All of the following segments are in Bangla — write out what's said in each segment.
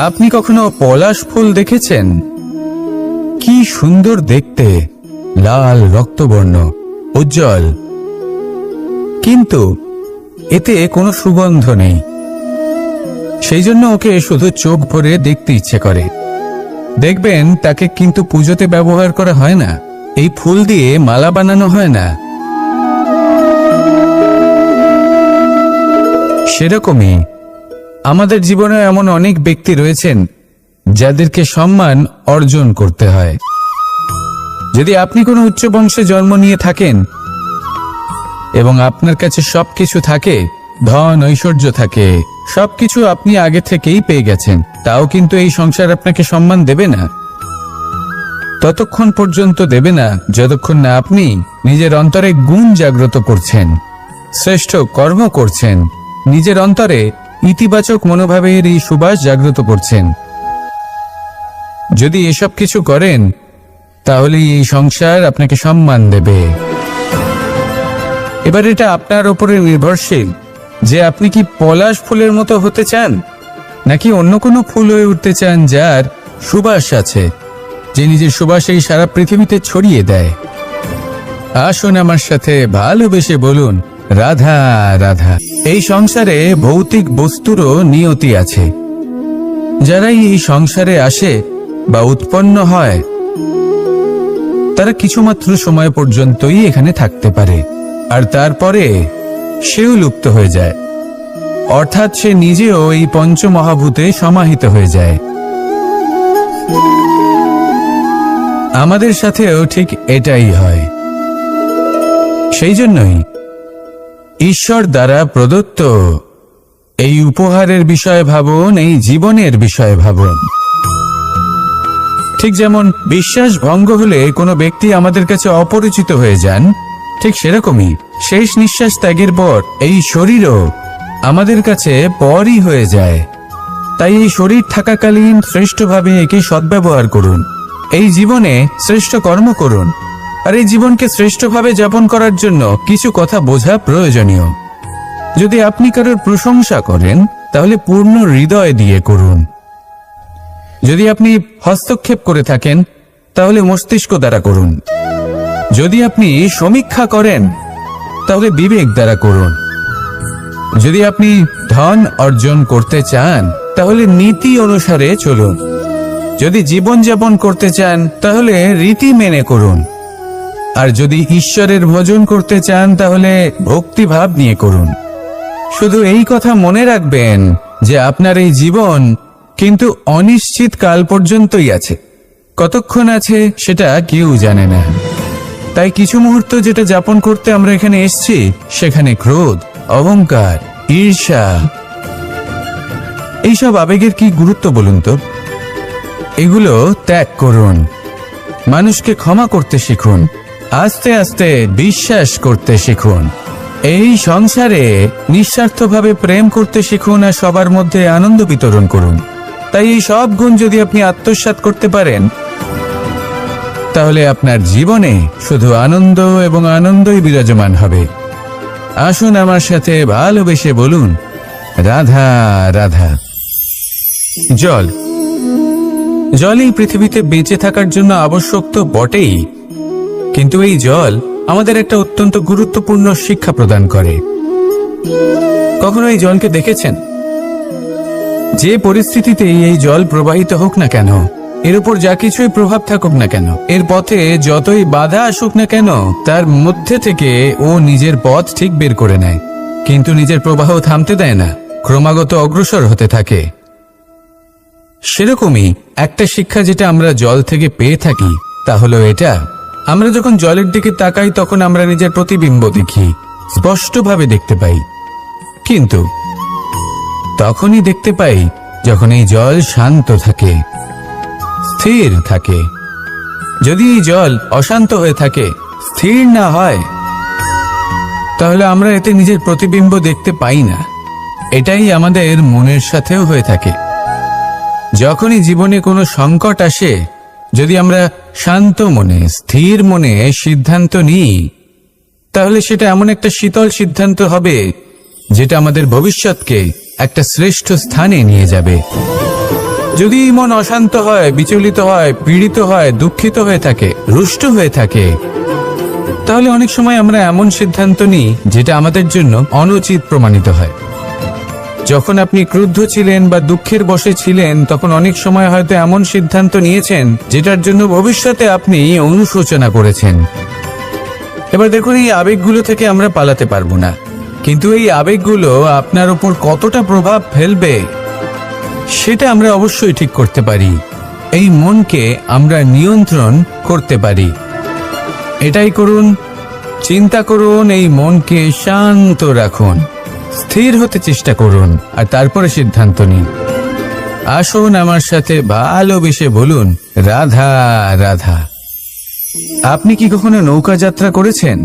আপনি কখনো পলাশ ফুল দেখেছেন? কি সুন্দর দেখতে, লাল রক্তবর্ণ, উজ্জ্বল, কিন্তু এতে কোনো সুগন্ধ নেই। সেই জন্য ওকে শুধু চোখ ভরে দেখতে ইচ্ছে করে। দেখবেন তাকে কিন্তু পুজোতে ব্যবহার করা হয় না, এই ফুল দিয়ে মালা বানানো হয় না। সেরকমই আমাদের জীবনে এমন অনেক ব্যক্তি রয়েছেন যাদেরকে সম্মান অর্জন করতে হয়। যদি আপনি কোনো উচ্চ বংশে জন্ম নিয়ে থাকেন এবং আপনার কাছে সবকিছু থাকে, ধন ঐশ্বর্য থাকে, সবকিছু আপনি আগে থেকেই পেয়ে গেছেন, তাও কিন্তু এই সংসার আপনাকে সম্মান দেবে না। ততক্ষণ পর্যন্ত দেবে না যতক্ষণ না আপনি নিজের অন্তরে গুণ জাগ্রত করছেন, শ্রেষ্ঠ কর্ম করছেন, নিজের অন্তরে ইতিবাচক মনোভাবের এই সুবাস জাগ্রত করছেন। যদি এসব কিছু করেন তাহলে এই সংসার আপনাকে সম্মান দেবে। এবার এটা আপনার উপরে নির্ভরশীল যে আপনি কি পলাশ ফুলের মতো হতে চান, নাকি অন্য কোনো ফুল হয়ে উঠতে চান যার সুবাস আছে, যে নিজের সুবাস এই সারা পৃথিবীতে ছড়িয়ে দেয়। আসুন আমার সাথে ভালোবেসে বলুন, রাধা রাধা। এই সংসারে ভৌতিক বস্তুরও নিয়তি আছে। যারাই এই সংসারে আসে বা উৎপন্ন হয় তারা কিছুমাত্র সময় পর্যন্তই এখানে থাকতে পারে, আর তারপরে সেও লুপ্ত হয়ে যায়, অর্থাৎ সে নিজেও এই পঞ্চমহাভূতে সমাহিত হয়ে যায়। আমাদের সাথেও ঠিক এটাই হয়। সেই জন্যই ঈশ্বর দ্বারা প্রদত্ত এই উপহারের বিষয়ে ভাবুন, এই জীবনের বিষয়ে ভাবুন। ঠিক যেমন বিশ্বাস ভঙ্গ হলে কোনো ব্যক্তি আমাদের কাছে অপরিচিত হয়ে যান, ঠিক সেরকমই শেষ নিঃশ্বাস ত্যাগের পর এই শরীরও আমাদের কাছে পরই হয়ে যায়। তাই এই শরীর থাকাকালীন শ্রেষ্ঠভাবে একে সদ্ব্যবহার করুন, এই জীবনে শ্রেষ্ঠ কর্ম করুন। আর এই জীবনকে শ্রেষ্ঠভাবে যাপন করার জন্য কিছু কথা বোঝা প্রয়োজনীয়। যদি আপনি কারোর প্রশংসা করেন তাহলে পূর্ণ হৃদয় দিয়ে করুন। যদি আপনি হস্তক্ষেপ করে থাকেন তাহলে মস্তিষ্ক দ্বারা করুন। যদি আপনি সমীক্ষা করেন তাহলে বিবেক দ্বারা করুন। যদি আপনি ধন অর্জন করতে চান তাহলে নীতি অনুসারে চলুন। যদি জীবনযাপন করতে চান তাহলে রীতি মেনে করুন। আর যদি ঈশ্বরের ভজন করতে চান তাহলে ভক্তিভাব নিয়ে করুন। শুধু এই কথা মনে রাখবেন যে আপনার এই জীবন কিন্তু অনিশ্চিত কাল পর্যন্তই আছে। কতক্ষণ আছে সেটা কেউ জানে না। তাই কিছু মুহূর্ত যেটা যাপন করতে আমরা এখানে এসেছি, সেখানে ক্রোধ, অহংকার, ঈর্ষা, এইসব আবেগের কি গুরুত্ব বলুন তো? এগুলো ত্যাগ করুন। মানুষকে ক্ষমা করতে শিখুন। আস্তে আস্তে বিশ্বাস করতে শিখুন। এই সংসারে নিঃস্বার্থভাবে প্রেম করতে শিখুন আর সবার মধ্যে আনন্দ বিতরণ করুন। তাই এই সব গুণ যদি আপনি আত্মসাৎ করতে পারেন তাহলে আপনার জীবনে শুধু আনন্দ এবং আনন্দই বিরাজমান হবে। আসুন আমার সাথে ভালোবেসে বলুন, রাধা রাধা। জল এই পৃথিবীতে বেঁচে থাকার জন্য আবশ্যক তো বটেই, কিন্তু এই জল আমাদের একটা অত্যন্ত গুরুত্বপূর্ণ শিক্ষা প্রদান করে। কখনো এই জলকে দেখেছেন? যে পরিস্থিতিতেই এই জল প্রবাহিত হোক না কেন, এর উপর যা কিছুই প্রভাব থাকুক না কেন, এর পথে যতই বাধা আসুক না কেন, তার মধ্যে থেকে ও নিজের পথ ঠিক বের করে নেয়, কিন্তু নিজের প্রবাহ থামতে দেয় না, ক্রমাগত অগ্রসর হতে থাকে। সেরকমই একটা শিক্ষা যেটা আমরা জল থেকে পেয়ে থাকি তা হলো এটা, আমরা যখন জলের দিকে তাকাই তখন আমরা নিজের প্রতিবিম্ব দেখি, স্পষ্টভাবে দেখতে পাই। কিন্তু তখনই দেখতে পাই যখন এই জল শান্ত থাকে, স্থির থাকে। যদি এই জল অশান্ত হয়ে থাকে, স্থির না হয়, তাহলে আমরা এতে নিজের প্রতিবিম্ব দেখতে পাই না। এটাই আমাদের মনের সাথেও হয়ে থাকে। যখনই জীবনে কোনো সংকট আসে, যদি আমরা শান্ত মনে, স্থির মনে সিদ্ধান্ত নিই, তাহলে সেটা এমন একটা শীতল সিদ্ধান্ত হবে যেটা আমাদের ভবিষ্যৎকে একটা শ্রেষ্ঠ স্থানে নিয়ে যাবে। যদি মন অশান্ত হয়, বিচলিত হয়, পীড়িত হয়, দুঃখিত হয়ে থাকে, রুষ্ট হয়ে থাকে, তাহলে অনেক সময় আমরা এমন সিদ্ধান্ত নিই যেটা আমাদের জন্য অনুচিত প্রমাণিত হয়। যখন আপনি ক্রুদ্ধ ছিলেন বা দুঃখের বশে ছিলেন, তখন অনেক সময় হয়তো এমন সিদ্ধান্ত নিয়েছেন যেটার জন্য ভবিষ্যতে আপনি অনুশোচনা করেছেন। এবার দেখুন, এই আবেগগুলো থেকে আমরা পালাতে পারবো না, কিন্তু এই আবেগগুলো আপনার উপর কতটা প্রভাব ফেলবে সেটা আমরা অবশ্যই ঠিক করতে পারি। এই মনকে আমরা নিয়ন্ত্রণ করতে পারি। এটাই করুন, চিন্তা করুন, এই মনকে শান্ত রাখুন, স্থির হতে চেষ্টা করুন, আর তারপরে সিদ্ধান্ত নিন। আসুন আমার সাথে ভালোবেসে বলুন, রাধা রাধা। আপনি কি কখনো নৌকা যাত্রা করেছেন?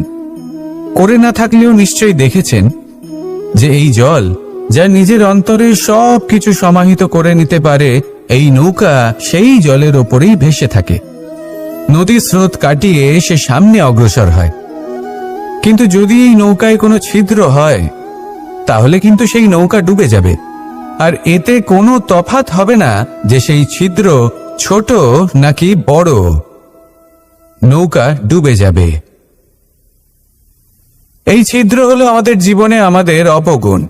করে না থাকলেও নিশ্চয়ই দেখেছেন যে এই জল যা নিজের অন্তরে সব কিছু সমাহিত করে নিতে পারে, এই নৌকা সেই জলের ওপরেই ভেসে থাকে। নদীর স্রোত কাটিয়ে সে সামনে অগ্রসর হয়। কিন্তু যদি এই নৌকায় কোনো ছিদ্র হয়, তাহলে কিন্তু সেই নৌকা ডুবে যাবে। আর এতে কোনো তফাৎ হবে না যে সেই ছিদ্র ছোট নাকি বড়, নৌকা ডুবে যাবে। এই ছিদ্র হলো আমাদের জীবনে আমাদের অপগুণ,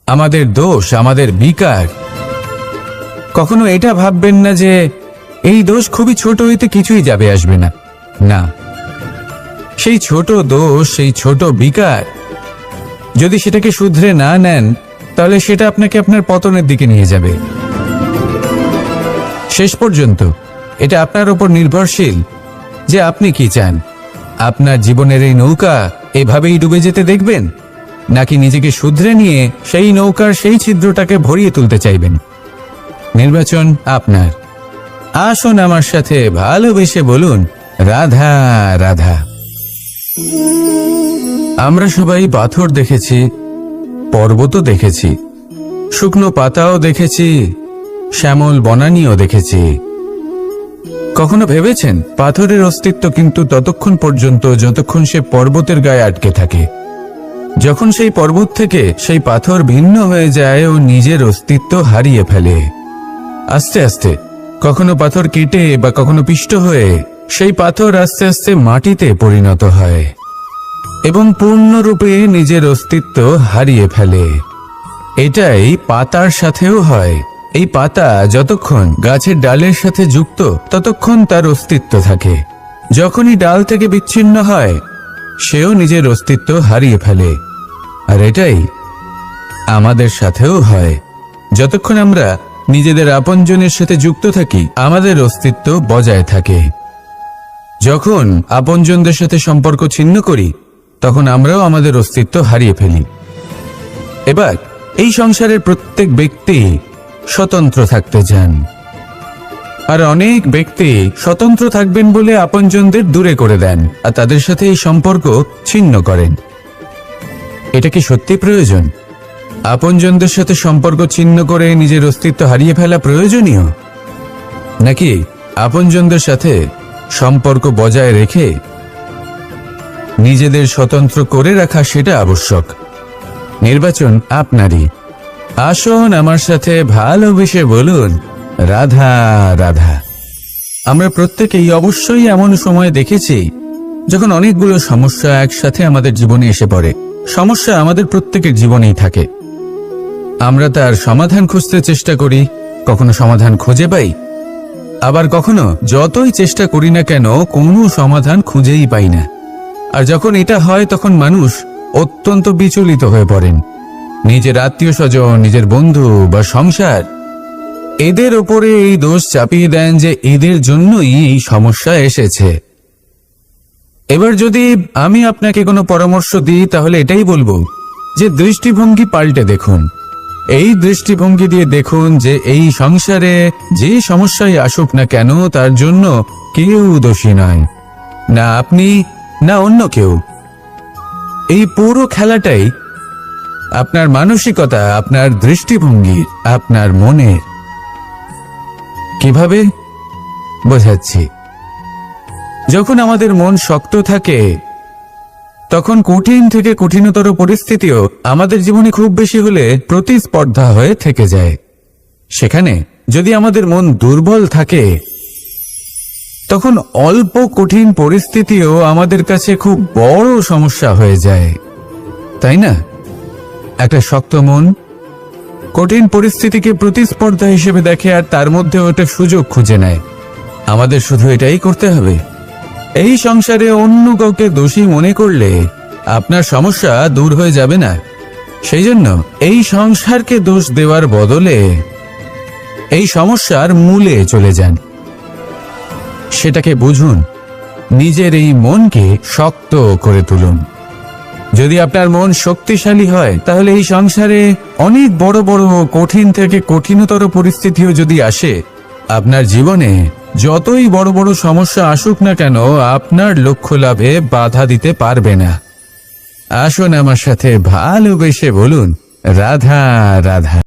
আমাদের দোষ, আমাদের বিকার। কখনো এটা ভাববেন না যে এই দোষ খুবই ছোট, হইতে কিছুই যাবে আসবে না। না, সেই ছোট দোষ, সেই ছোট বিকার যদি সেটাকে শুধরে না নেন, তাহলে সেটা আপনাকে আপনার পতনের দিকে নিয়ে যাবে। শেষ পর্যন্ত এটা আপনার উপর নির্ভরশীল যে আপনি কি চান। আপনার জীবনের এই নৌকা এভাবেই ডুবে যেতে দেখবেন, নাকি নিজেকে শুধরে নিয়ে সেই নৌকার সেই ছিদ্রটাকে ভরিয়ে তুলতে চাইবেন? নির্বাচন আপনার। আসুন আমার সাথে ভালোবেসে বলুন, রাধা রাধা। আমরা সবাই পাথর দেখেছি, পর্বতও দেখেছি, শুকনো পাতাও দেখেছি, শ্যামল বনানীও দেখেছি। কখনো ভেবেছেন পাথরের অস্তিত্ব কিন্তু ততক্ষণ পর্যন্ত যতক্ষণ সে পর্বতের গায়ে আটকে থাকে। যখন সেই পর্বত থেকে সেই পাথর ভিন্ন হয়ে যায় ও নিজের অস্তিত্ব হারিয়ে ফেলে, আস্তে আস্তে কখনো পাথর কেটে বা কখনো পিষ্ট হয়ে সেই পাথর আস্তে আস্তে মাটিতে পরিণত হয় এবং পূর্ণরূপে নিজের অস্তিত্ব হারিয়ে ফেলে। এটাই পাতার সাথেও হয়। এই পাতা যতক্ষণ গাছের ডালের সাথে যুক্ত ততক্ষণ তার অস্তিত্ব থাকে। যখনই ডাল থেকে বিচ্ছিন্ন হয়, সেও নিজের অস্তিত্ব হারিয়ে ফেলে। আর এটাই আমাদের সাথেও হয়। যতক্ষণ আমরা নিজেদের আপনজনের সাথে যুক্ত থাকি, আমাদের অস্তিত্ব বজায় থাকে। যখন আপনজনদের সাথে সম্পর্ক ছিন্ন করি, তখন আমরাও আমাদের অস্তিত্ব হারিয়ে ফেলি। এবার এই সংসারের প্রত্যেক ব্যক্তি স্বতন্ত্র থাকতে চান, আর অনেক ব্যক্তি স্বতন্ত্র থাকবেন বলে আপনজনদের দূরে করে দেন আর তাদের সাথে এই সম্পর্ক ছিন্ন করেন। এটা কি সত্যি প্রয়োজন? আপনজনদের সাথে সম্পর্ক ছিন্ন করে নিজের অস্তিত্ব হারিয়ে ফেলা প্রয়োজনীয়, নাকি আপনজনদের সাথে সম্পর্ক বজায় রেখে নিজেদের স্বতন্ত্র করে রাখা সেটা আবশ্যক? নির্বাচন আপনারই। আসুন আমার সাথে ভালোবেসে বলুন, রাধা রাধা। আমরা প্রত্যেকেই অবশ্যই এমন সময় দেখেছি যখন অনেকগুলো সমস্যা একসাথে আমাদের জীবনে এসে পড়ে। সমস্যা আমাদের প্রত্যেকের জীবনেই থাকে। আমরা তার সমাধান খুঁজতে চেষ্টা করি, কখনো সমাধান খুঁজে পাই, আবার কখনো যতই চেষ্টা করি না কেন কোনো সমাধান খুঁজেই পাই না। আর যখন এটা হয়, তখন মানুষ অত্যন্ত বিচলিত হয়ে পড়েন। নিজের আত্মীয় স্বজন, নিজের বন্ধু বা সংসার, এদের ওপরে এই দোষ চাপিয়ে দেন যে এদের জন্যই এই সমস্যা এসেছে। এবার যদি আমি আপনাকে কোনো পরামর্শ দিই, তাহলে এটাই বলবো যে দৃষ্টিভঙ্গি পাল্টে দেখুন। এই দৃষ্টিভঙ্গি দিয়ে দেখুন যে এই সংসারে যে সমস্যাই আসুক না কেন, তার জন্য কেউ দোষী নয়, না আপনি না অন্য কেউ। এই পুরো খেলাটাই আপনার মানসিকতা, আপনার দৃষ্টিভঙ্গি, আপনার মনের। কিভাবে বোঝাচ্ছি? যখন আমাদের মন শক্ত থাকে, তখন কঠিন থেকে কঠিনতর পরিস্থিতিও আমাদের জীবনে খুব বেশি হলে প্রতিস্পর্ধা হয়ে থেকে যায়। সেখানে যদি আমাদের মন দুর্বল থাকে, তখন অল্প কঠিন পরিস্থিতিও আমাদের কাছে খুব বড় সমস্যা হয়ে যায়, তাই না? একটা শক্ত মন কঠিন পরিস্থিতিকে প্রতিস্পর্ধা হিসেবে দেখে আর তার মধ্যে ওটা সুযোগ খুঁজে নেয়। আমাদের শুধু এটাই করতে হবে। এই সংসারে অন্য কাউকে দোষী মনে করলে আপনার সমস্যা দূর হয়ে যাবে না। সেই জন্য এই সংসারকে দোষ দেওয়ার বদলে এই সমস্যার মূলে চলে যান, সেটাকে বুঝুন, নিজের এই মনকে শক্ত করে তুলুন। যদি আপনার মন শক্তিশালী হয়, তাহলে এই সংসারে অনেক বড় বড় কঠিন থেকে কঠিনতর পরিস্থিতিও যদি আসে, আপনার জীবনে যতই বড় বড় সমস্যা আসুক না কেন, আপনার লক্ষ্য লাভে বাধা দিতে পারবে না। আসুন আমার সাথে ভালোবেসে বলুন, রাধা রাধা।